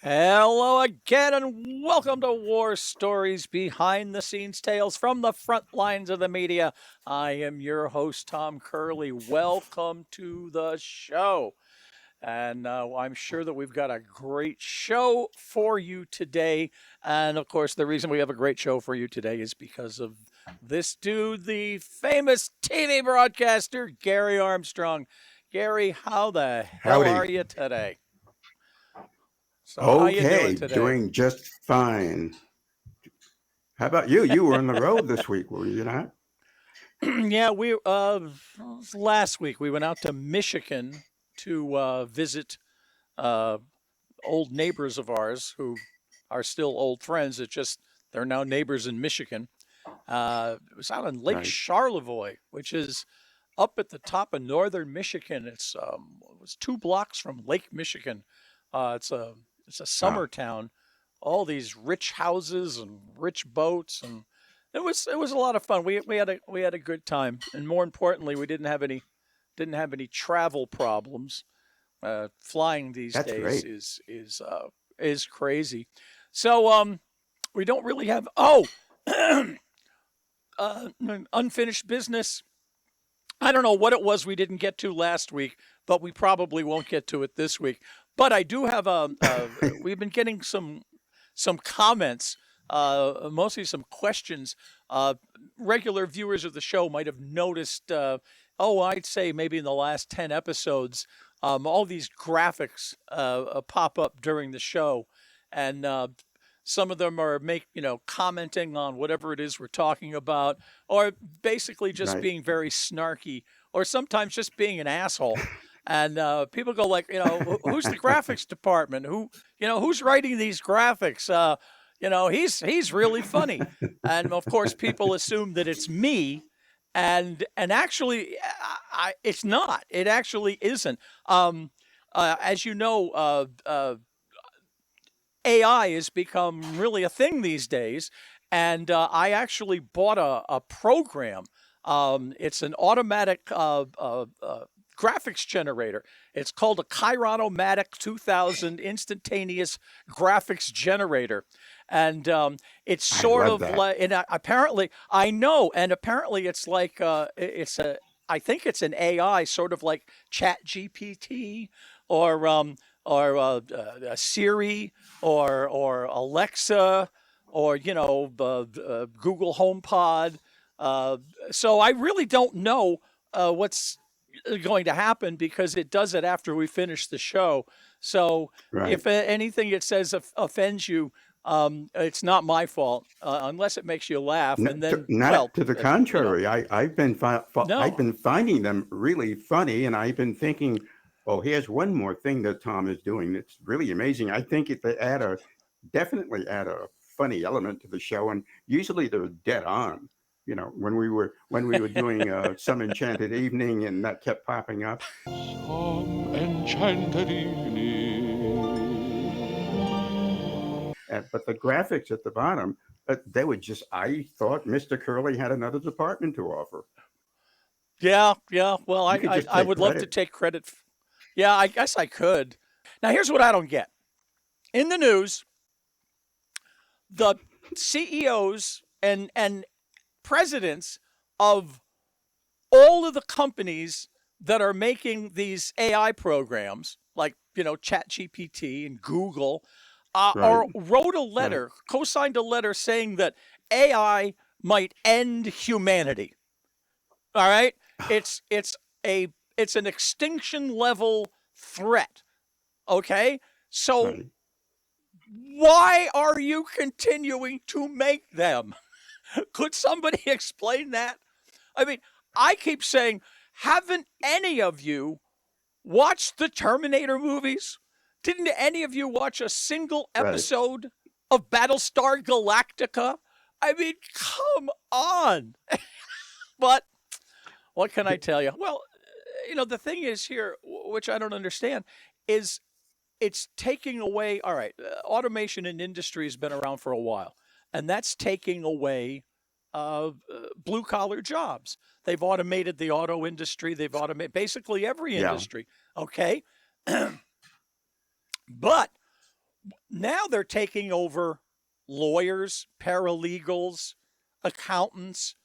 Hello again, and welcome to War Stories Behind the Scenes Tales from the Front Lines of the Media. I am your host, Tom Curley. Welcome to the show. And I'm sure that we've got a great show for you today. And of course, the reason we have a great show for you today is because of this dude, the famous TV broadcaster, Garry Armstrong. Garry, how the hell Howdy. are you today? So how you Okay, doing today? doing just fine. How about you? You were on the road this week, were you not? Yeah, last week we went out to Michigan to visit uh, old neighbors of ours who are still old friends. It's just they're now neighbors in Michigan. It was out on Lake Right. Charlevoix, which is up at the top of northern Michigan. It was 2 blocks from Lake Michigan. It's a Wow. summer town. All these rich houses and rich boats, and it was a lot of fun. We had a good time, and more importantly, we didn't have any travel problems. Flying these That's days great. is crazy. So we don't really have unfinished business. I don't know what it was we didn't get to last week, but we probably won't get to it this week. But I do have we've been getting some comments, mostly some questions. Regular viewers of the show might have noticed. I'd say maybe in the last 10 episodes, all these graphics pop up during the show, and some of them are commenting on whatever it is we're talking about, or basically just Right. being very snarky, or sometimes just being an asshole. And people go like, who's the graphics department? Who's writing these graphics? He's really funny. And of course, people assume that it's me, and actually, it's not. It actually isn't. As you know, AI has become really a thing these days, and I actually bought a program. It's an automatic graphics generator. It's called a Chiron-O-Matic 2000 instantaneous graphics generator, and it's I sort love of that. like. And apparently, I know, and apparently, it's like it's a. I think it's an AI, sort of like Chat GPT or Siri or Alexa or Google HomePod. So I really don't know what's going to happen because it does it after we finish the show. So Right. if anything it says offends you, it's not my fault unless it makes you laugh, and then Not well, to the contrary. I've no. been finding them really funny, and I've been thinking, oh, here's one more thing that Tom is doing that's really amazing. I think if they definitely add a funny element to the show, and usually they're dead on. When we were doing some enchanted evening, and that kept popping up. Some enchanted evening. But the graphics at the bottom, they would just. I thought Mr. Curley had another department to offer. Yeah. Well, You could just I take would love to credit. take credit. Yeah, I guess I could. Now, here's what I don't get. In the news, the CEOs and presidents of all of the companies that are making these AI programs, like ChatGPT and Google, Right. or wrote a Right. letter, co-signed a letter saying that AI might end humanity. All right, it's a it's an extinction level threat. Okay, so Right. why are you continuing to make them? Could somebody explain that? I mean, I keep saying, haven't any of you watched the Terminator movies? Didn't any of you watch a single Right. episode of Battlestar Galactica? I mean, come on. But what can I tell you? Well, the thing is here, which I don't understand, is it's taking away. All right, automation in industry has been around for a while, and that's taking away blue collar jobs. They've automated the auto industry. They've automated basically every Yeah. industry. Okay, but Now they're taking over lawyers, paralegals, accountants,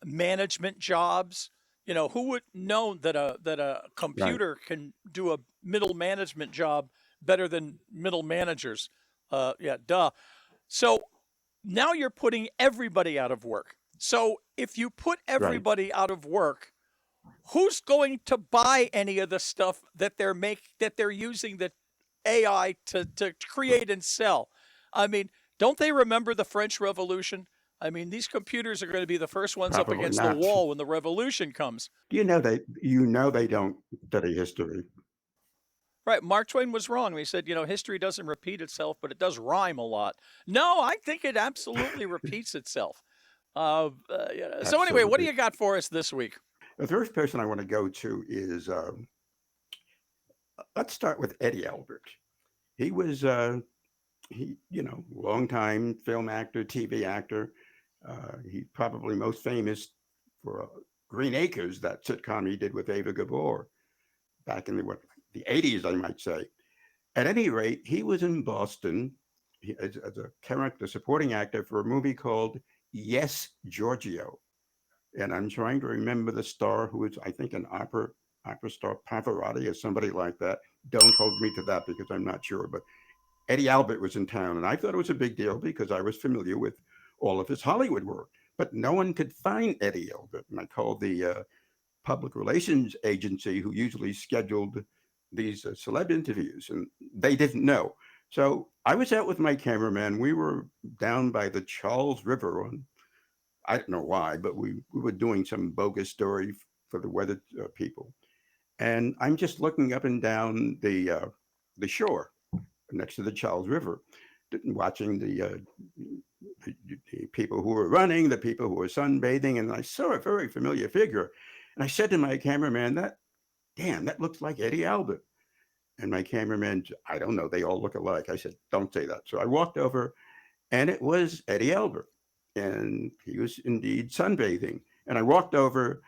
management jobs. Who would know that a Right. computer can do a middle management job better than middle managers? Yeah, duh. So now you're putting everybody out of work. So if you put Right. everybody out of work, who's going to buy any of the stuff that they're using the AI to create and sell? I mean, don't they remember the French Revolution? I mean, these computers are going to be the first ones up Probably against the not. wall when the revolution comes. They don't study history. Right, Mark Twain was wrong. He said, history doesn't repeat itself, but it does rhyme a lot. No, I think it absolutely repeats itself. So anyway, what do Absolutely. you got for us this week? The first person I want to go to is let's start with Eddie Albert. He was longtime film actor, TV actor. He's probably most famous for Green Acres, that sitcom he did with Ava Gabor back in the 80s, I might say. At any rate, he was in Boston as a character, supporting actor for a movie called Yes, Giorgio. And I'm trying to remember the star who was, I think, an opera star, Pavarotti or somebody like that. Don't hold me to that because I'm not sure. But Eddie Albert was in town, and I thought it was a big deal because I was familiar with all of his Hollywood work. But no one could find Eddie Albert, and I called the public relations agency who usually scheduled these celeb interviews, and they didn't know. So I was out with my cameraman. We were down by the Charles River on, I don't know why, but we were doing some bogus story for the weather people. And I'm just looking up and down the shore next to the Charles River, watching the people who were running, the people who were sunbathing, and I saw a very familiar figure. And I said to my cameraman, that looks like Eddie Albert. And my cameraman, I don't know, they all look alike. I said, don't say that. So I walked over, and it was Eddie Albert. And he was indeed sunbathing. And I walked over,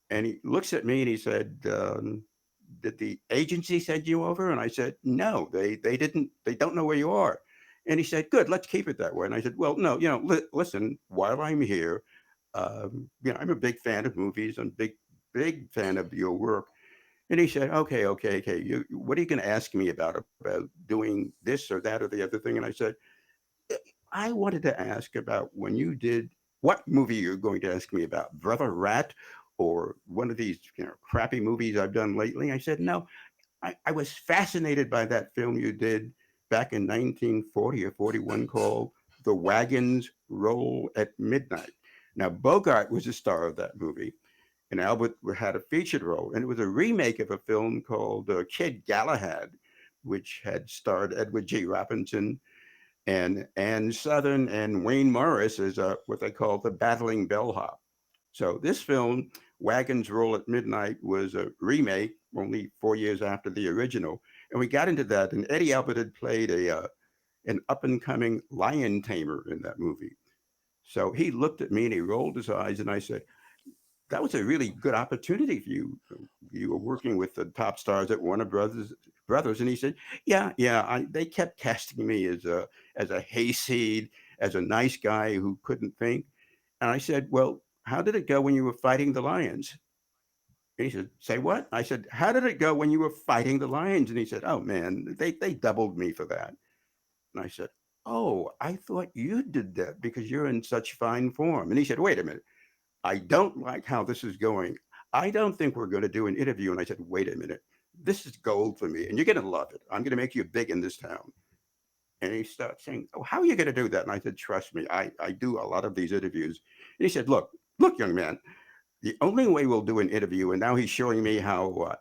and he looks at me and he said, did the agency send you over? And I said, no, they didn't. They don't know where you are. And he said, good, let's keep it that way. And I said, well, no, listen, while I'm here, I'm a big fan of movies. I'm a big fan of your work. And he said, okay. What are you going to ask me about doing this or that or the other thing? And I said, I wanted to ask about when you did what movie you're going to ask me about, Brother Rat, or one of these crappy movies I've done lately. I said, no, I was fascinated by that film you did back in 1940 or 41 called The Wagons Roll at Midnight. Now, Bogart was the star of that movie, and Albert had a featured role, and it was a remake of a film called Kid Galahad, which had starred Edward G. Robinson and Ann Southern and Wayne Morris as what they call the battling bellhop. So this film, Wagons Roll at Midnight, was a remake only 4 years after the original, and we got into that. And Eddie Albert had played an up and coming lion tamer in that movie. So he looked at me and he rolled his eyes, and I said, "That was a really good opportunity for you. You were working with the top stars at Warner Brothers." And he said, "Yeah. They kept casting me as a hayseed, as a nice guy who couldn't think." And I said, "Well, how did it go when you were fighting the lions?" And he said, "Say what?" I said, "How did it go when you were fighting the lions?" And he said, "Oh man, they doubled me for that." And I said, "Oh, I thought you did that because you're in such fine form." And he said, "Wait a minute. I don't like how this is going. I don't think we're going to do an interview." And I said, "Wait a minute. This is gold for me, and you're going to love it. I'm going to make you big in this town." And he started saying, "Oh, how are you going to do that?" And I said, "Trust me, I do a lot of these interviews." And he said, look, young man, the only way we'll do an interview," and now he's showing me how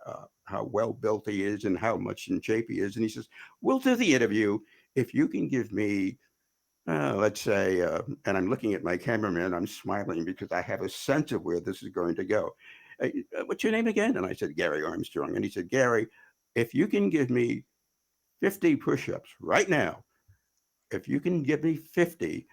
well built he is and how much in shape he is. And he says, "We'll do the interview if you can give me, let's say," and I'm looking at my cameraman, I'm smiling because I have a sense of where this is going to go. What's your name again?" And I said, "Garry Armstrong." And he said, "Garry, if you can give me 50 push ups right now, if you can give me 50,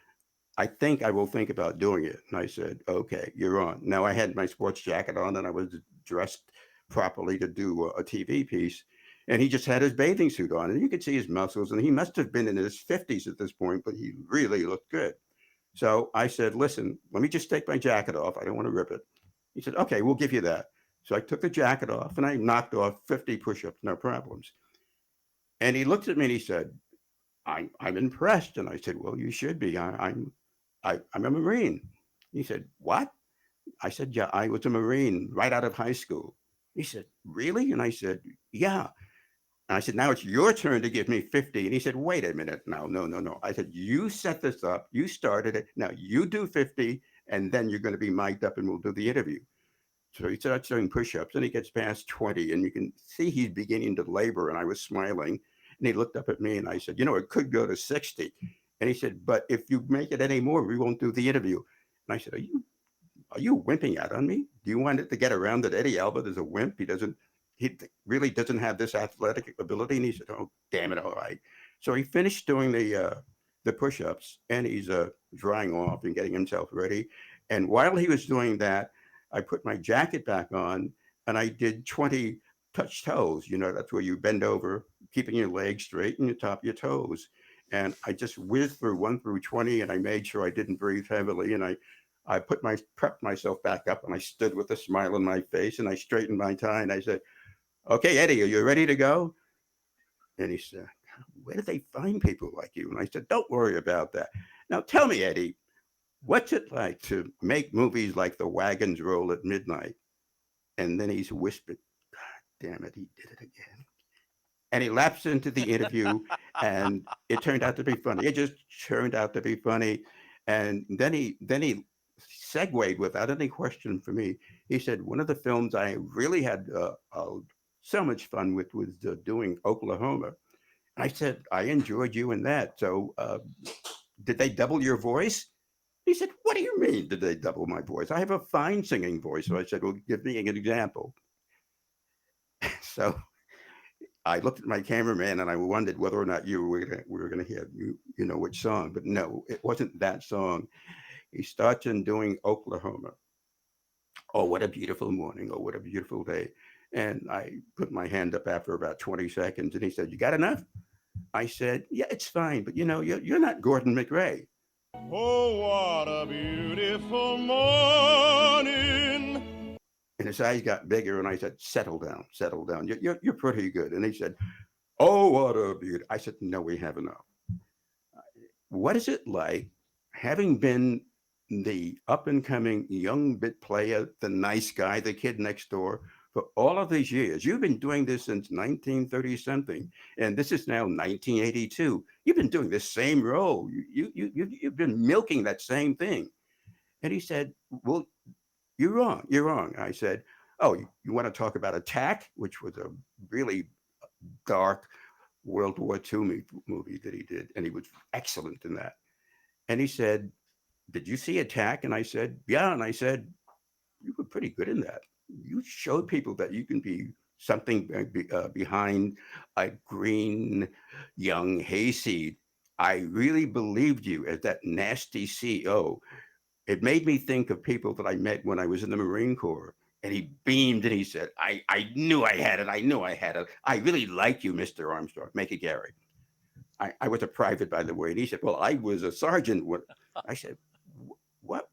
I think I will think about doing it." And I said, "Okay, you're on." Now I had my sports jacket on and I was dressed properly to do a TV piece. and he just had his bathing suit on, and you could see his muscles, and he must have been in his 50s at this point, but he really looked good. So I said, listen, let me just take my jacket off. I don't want to rip it. He said, okay, we'll give you that. So I took the jacket off and I knocked off 50 push-ups, no problems. And he looked at me and he said, I'm impressed. And I said, well, you should be. I'm a Marine. He said, what? I said, yeah, I was a Marine right out of high school. He said, really? And I said, yeah. And I said, now it's your turn to give me 50. And he said, wait a minute. No. I said, you set this up. You started it. Now you do 50, and then you're going to be mic'd up and we'll do the interview. So he starts doing push-ups and he gets past 20 and you can see he's beginning to labor. And I was smiling and he looked up at me and I said, it could go to 60. And he said, but if you make it any more, we won't do the interview. And I said, are you wimping out on me? Do you want it to get around that Eddie Albert is a wimp? He really doesn't have this athletic ability. And he said, oh, damn it. All right. So he finished doing the push-ups and he's drying off and getting himself ready. And while he was doing that, I put my jacket back on and I did 20 touch toes. That's where you bend over, keeping your legs straight and you top your toes. And I just whizzed through 1 through 20 and I made sure I didn't breathe heavily. And I prepped myself back up and I stood with a smile on my face and I straightened my tie and I said, okay, Eddie, are you ready to go? And he said, where do they find people like you? And I said, don't worry about that. Now tell me, Eddie, what's it like to make movies like The Wagons Roll at Midnight? And then he's whispered, God damn it, he did it again. And he lapsed into the interview and it turned out to be funny. It just turned out to be funny. And then he segued without any question for me. He said, one of the films I really had so much fun with was doing Oklahoma. And I said, I enjoyed you in that. So did they double your voice? He said, what do you mean, did they double my voice? I have a fine singing voice. So I said, well, give me an example. So I looked at my cameraman and I wondered whether or not we were going to hear, which song. But no, it wasn't that song. He starts in doing Oklahoma. Oh, what a beautiful morning. Oh, what a beautiful day. And I put my hand up after about 20 seconds and he said, you got enough? I said, yeah, it's fine. But you're not Gordon McRae. Oh, what a beautiful morning. And his eyes got bigger and I said, settle down. You're pretty good. And he said, oh, what a beauty. I said, no, we have enough. What is it like having been the up and coming young bit player, the nice guy, the kid next door for all of these years? You've been doing this since 1930 something, and this is now 1982. You've been doing this same role. You've been milking that same thing. And he said, well, you're wrong. I said, oh, you want to talk about Attack, which was a really dark World War II movie that he did, and he was excellent in that. And he said, did you see Attack? And I said, yeah. And I said, you were pretty good in that. You showed people that you can be something behind a green young hayseed. I really believed you as that nasty CEO. It made me think of people that I met when I was in the Marine Corps. And he beamed and he said, I knew I had it. I really like you, Mr. Armstrong. Make it Garry. I was a private, by the way. And he said, well, I was a sergeant. I said, what?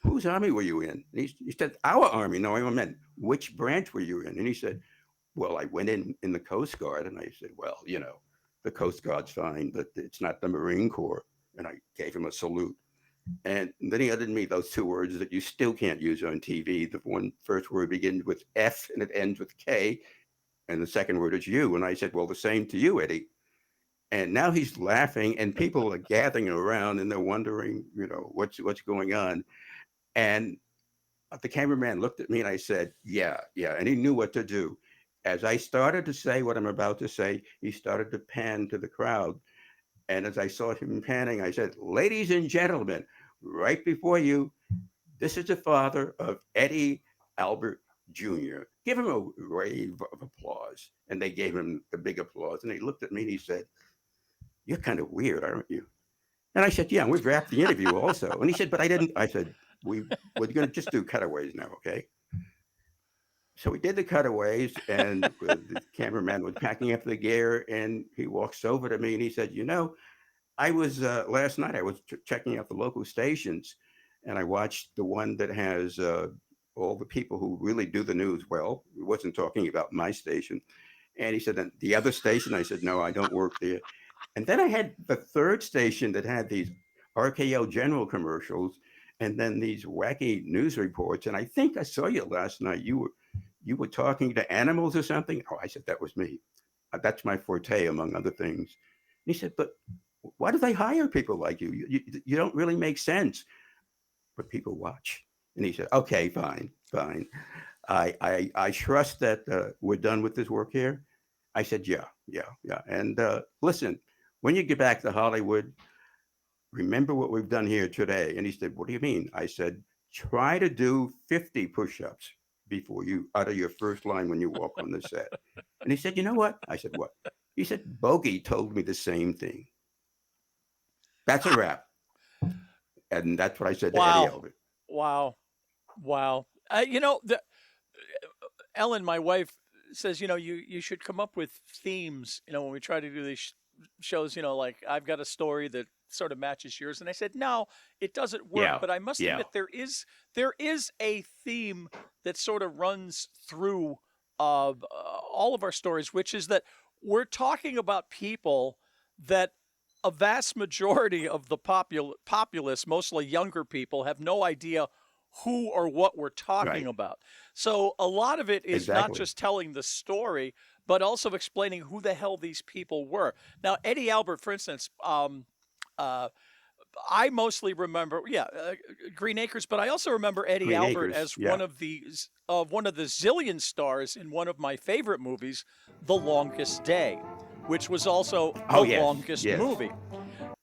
Whose army were you in? And he said, our army. No, I meant, which branch were you in? And he said, well, I went in the Coast Guard. And I said, well, the Coast Guard's fine, but it's not the Marine Corps. And I gave him a salute. And then he uttered me those two words that you still can't use on TV. The first word begins with F and it ends with K. And the second word is you. And I said, well, the same to you, Eddie. And now he's laughing and people are gathering around and they're wondering, what's going on. And the cameraman looked at me and I said, yeah. And he knew what to do. As I started to say what I'm about to say, he started to pan to the crowd. And as I saw him panning, I said, ladies and gentlemen, right before you, this is the father of Eddie Albert Jr. Give him a wave of applause. And they gave him a big applause. And he looked at me and he said, you're kind of weird, aren't you? And I said, yeah, we've wrapped the interview also. And he said, but I didn't. I said, we're going to just do cutaways now, okay? So we did the cutaways, and the cameraman was packing up the gear, and he walks over to me and he said, "You know, I was last night. I was checking out the local stations, and I watched the one that has all the people who really do the news well. He wasn't talking about my station." And he said, "And the other station?" I said, "No, I don't work there." And then I had the third station that had these RKO General commercials, and then these wacky news reports. And I think I saw you last night. You were talking to animals or something. Oh, I said that was me. That's my forte, among other things. And he said, "But why do they hire people like you? You don't really make sense." But people watch. And he said, "Okay, fine, fine. I trust that we're done with this work here." I said, "Yeah, yeah, yeah." And listen, when you get back to Hollywood, remember what we've done here today. And he said, "What do you mean?" I said, "Try to do 50 push-ups before you utter your first line when you walk on the set." And he said, "You know what?" I said, "What?" He said, "Bogey told me the same thing." That's a wrap. And that's what I said to Eddie Wow. Elbert. Wow. Wow. Ellen, my wife, says, you should come up with themes, when we try to do these shows, like I've got a story that sort of matches yours. And I said, no, it doesn't work. Yeah, But I must yeah, admit, there is a theme that sort of runs through all of our stories, which is that we're talking about people that a vast majority of the populace, mostly younger people, have no idea who or what we're talking right. about. So a lot of it is not Exactly. just telling the story, but also explaining who the hell these people were. Now, Eddie Albert, for instance, uh, I mostly remember, Green Acres, but I also remember Eddie Green Albert Acres. as Yeah. one of the zillion stars in one of my favorite movies, The Longest Day, which was also Oh, the yes. longest Yes. movie.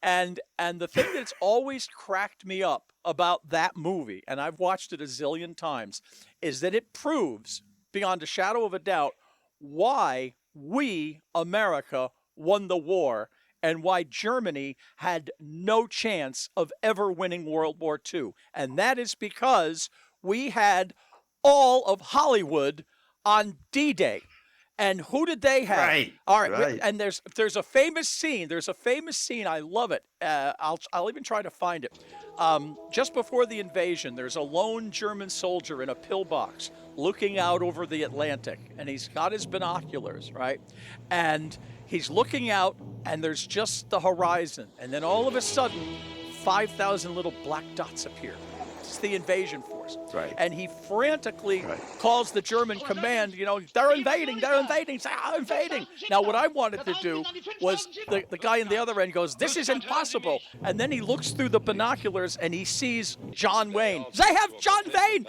And the thing that's always cracked me up about that movie, and I've watched it a zillion times, is that it proves beyond a shadow of a doubt why we, America, won the war and why Germany had no chance of ever winning World War II. And that is because we had all of Hollywood on D-Day. And who did they have? Right. All right, Right. and there's a famous scene. There's a famous scene. I love it. I'll even try to find it. Just before the invasion, there's a lone German soldier in a pillbox looking out over the Atlantic, and he's got his binoculars, right? And he's looking out, and there's just the horizon, and then all of a sudden, 5,000 little black dots appear. It's the invasion force. Right. And he frantically Right. calls the German command, they're invading, they're invading. Now, what I wanted to do was the guy in the other end goes, this is impossible. And then he looks through the binoculars and he sees John Wayne. They have John Wayne.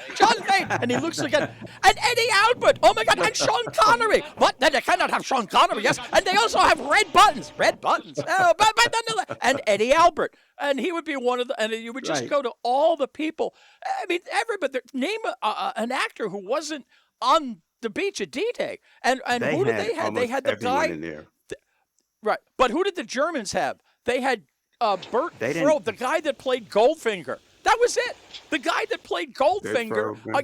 And he looks again, and Eddie Albert. Oh my God, and Sean Connery. What? They cannot have Sean Connery, yes. And they also have red buttons. Oh, and Eddie Albert. And he would be one of the, and you would just Right. go to all the people. I mean, everybody, name an actor who wasn't on the beach at D-Day. And They who did had they have? They almost had the everyone guy, in there. right. But who did the Germans have? They had Bert They Froh, didn't. the guy that played Goldfinger. That was it. The guy that played Goldfinger Froh, yeah.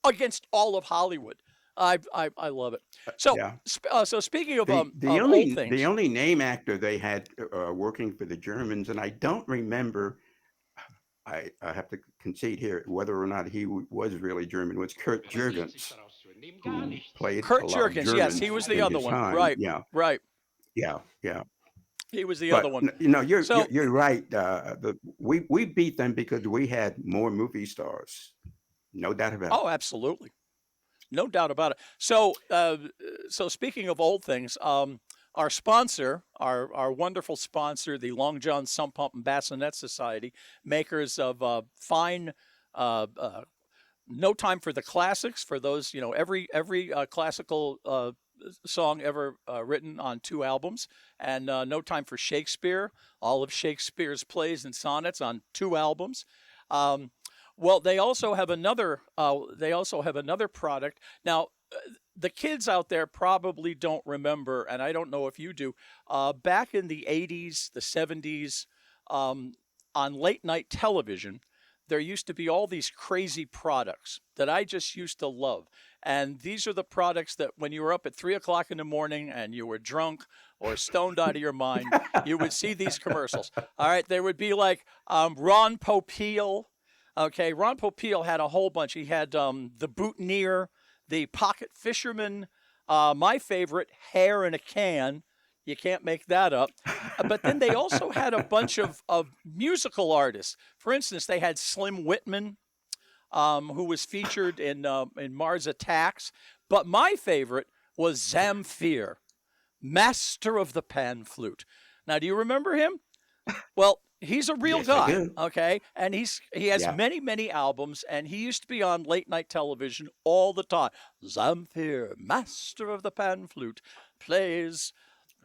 against all of Hollywood. I love it. So Yeah. so speaking of The of old things, the only name actor they had working for the Germans, and I don't remember. I have to concede here whether or not he was really German. Was Kurt Jurgens, who played a Kurt lot of Jurgens, yes, Germans he was the in other his one. time. Right, Yeah, right. yeah, yeah. He was the other But one. you're So you're right. We beat them because we had more movie stars, no doubt about it. oh, absolutely. No doubt about it. So speaking of old things, our sponsor, our wonderful sponsor, the Long John Sump Pump and Bassinet Society, makers of fine, No Time for the Classics, for those, every classical song ever written on 2 albums, and No Time for Shakespeare, all of Shakespeare's plays and sonnets on 2 albums. Um, well, they also have another. They also have another product. Now, the kids out there probably don't remember, and I don't know if you do. Back in the '80s, the '70s, on late night television, there used to be all these crazy products that I just used to love. And these are the products that when you were up at 3 o'clock in the morning and you were drunk or stoned out of your mind, you would see these commercials. All right. They would be like Ron Popeil. Okay. Ron Popeil had a whole bunch. He had the Boutonniere, the Pocket Fisherman, my favorite, Hair in a Can. You can't make that up. But then they also had a bunch of musical artists. For instance, they had Slim Whitman, who was featured in Mars Attacks. But my favorite was Zamfir, master of the pan flute. Now, do you remember him? Well, he's a real Yes, I guy, do. okay? And he has Yeah. many, many albums, and he used to be on late night television all the time. Zamfir, master of the pan flute, plays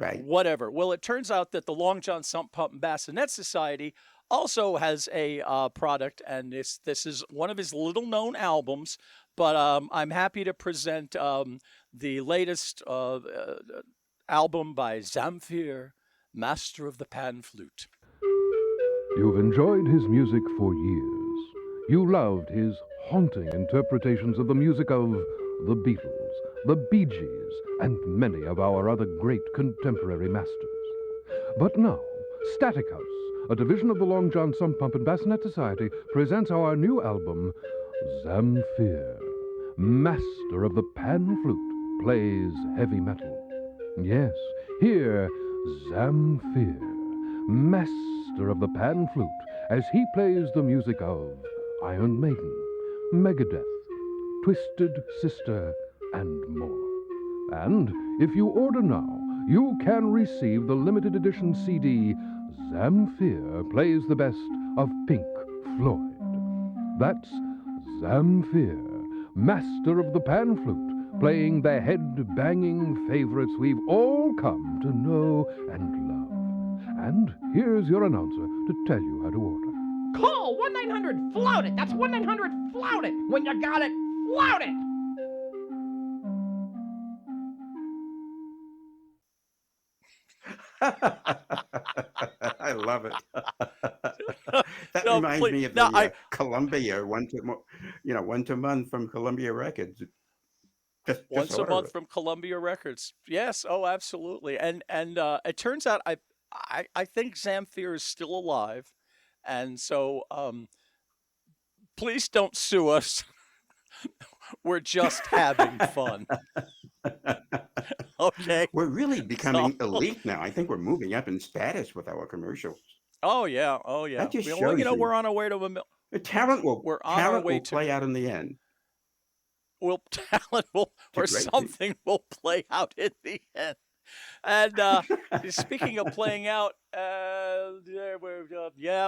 Right. whatever. Well, it turns out that the Long John Sump Pump and Bassinet Society also has a product, and this is one of his little-known albums, but I'm happy to present the latest album by Zamfir, master of the pan flute. You've enjoyed his music for years. You loved his haunting interpretations of the music of the Beatles, the Bee Gees, and many of our other great contemporary masters. But now, Static House, a division of the Long John Sump Pump and Bassinet Society, presents our new album, Zamfir, master of the pan flute, plays heavy metal. Yes, hear Zamfir, master of the pan flute, as he plays the music of Iron Maiden, Megadeth, Twisted Sister, and more. And if you order now, you can receive the limited edition CD, Zamfir Plays the Best of Pink Floyd. That's Zamfir, master of the pan flute, playing the head-banging favorites we've all come to know and love. And here's your announcer to tell you how to order. Call 1-900-FLOUT-IT. That's 1-900-FLOUT-IT. When you got it, flout it. I love it. That No, reminds please- me of no, the Columbia once a month from Columbia Records. Just Once a order month it. from Columbia Records. Yes, oh, absolutely. And it turns out I think Zamfir is still alive, and so please don't sue us. We're just having fun. Okay. We're really becoming So- elite now. I think we're moving up in status with our commercials. Oh yeah. Oh yeah. That just Well, shows you. we're on our way to a mil- The talent will We're on our way to- play out in the end. will talent will or It's a great thing. something will play out in the end. And speaking of playing out, yeah,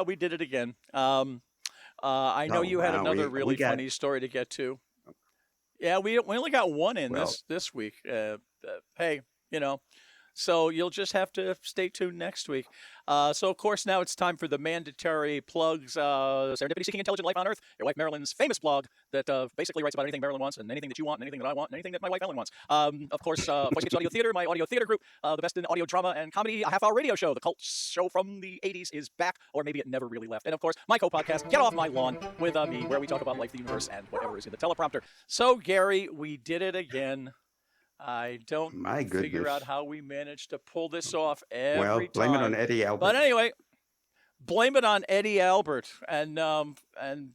we did it again. I know Oh, you had wow, another we really got- funny story to get to. Yeah, we only got one in Well- this week. Hey, so you'll just have to stay tuned next week. So, of course, now it's time for the mandatory plugs. Serendipity Seeking Intelligent Life on Earth, your wife Marilyn's famous blog that basically writes about anything Marilyn wants and anything that you want and anything that I want and anything that my wife Ellen wants. Of course, Voice Audio Theater, my audio theater group, the best in audio drama and comedy, a half-hour radio show. The cult show from the 80s is back, or maybe it never really left. And, of course, my co-podcast, Get Off My Lawn, with me, where we talk about life, the universe, and whatever is in the teleprompter. So, Gary, we did it again. I don't My figure goodness. out how we managed to pull this off every Well, time. blame it on Eddie Albert. But anyway, blame it on Eddie Albert. And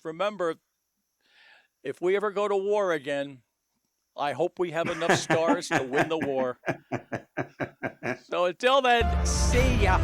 remember, if we ever go to war again, I hope we have enough stars to win the war. So until then, see ya.